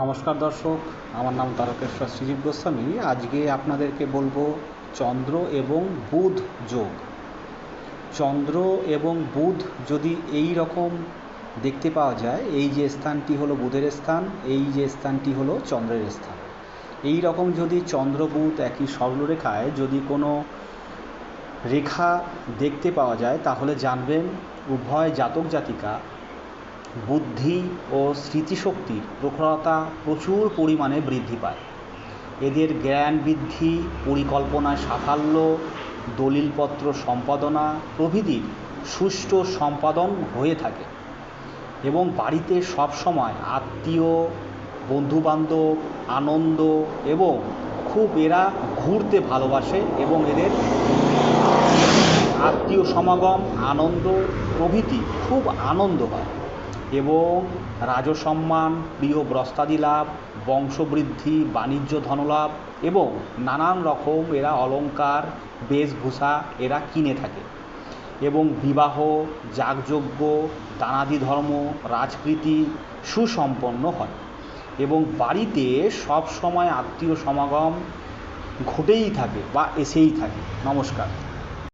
নমস্কার দর্শক, আমার নাম তারকেশ্বর শ্রীজীব গোস্বামী। আজকে আপনাদেরকে বলবো চন্দ্র এবং বুধ যোগ। চন্দ্র এবং বুধ যদি এই রকম দেখতে পাওয়া যায়, এই যে স্থানটি হলো বুধের স্থান, এই যে স্থানটি হলো চন্দ্রের স্থান, এই রকম যদি চন্দ্র বুধ একই সরলরেখায় যদি কোনো রেখা দেখতে পাওয়া যায়, তাহলে জানবেন উভয় জাতক জাতিকা বুদ্ধি ও স্মৃতিশক্তির প্রখরতা প্রচুর পরিমাণে বৃদ্ধি পায়। এদের জ্ঞান বৃদ্ধি, পরিকল্পনায় সাফল্য, দলিলপত্র সম্পাদনা প্রভৃতির সুষ্ঠু সম্পাদন হয়ে থাকে এবং বাড়িতে সবসময় আত্মীয়, বন্ধুবান্ধব, আনন্দ এবং খুব এরা ঘুরতে ভালোবাসে এবং এদের আত্মীয় সমাগম, আনন্দ প্রভৃতি খুব আনন্দ হয় এবং রাজসম্মান, প্রিয় ব্রস্তাদি লাভ, বংশবৃদ্ধি, বাণিজ্য ধনলাভ এবং নানান রকম এরা অলংকার, বেশভূষা এরা কিনে থাকে এবং বিবাহ, যাগযজ্ঞ, দানাদি ধর্ম, রাজপ্রীতি সুসম্পন্ন হয় এবং বাড়িতে সব সময় আত্মীয় সমাগম ঘটেই থাকে বা এসেই থাকে। নমস্কার।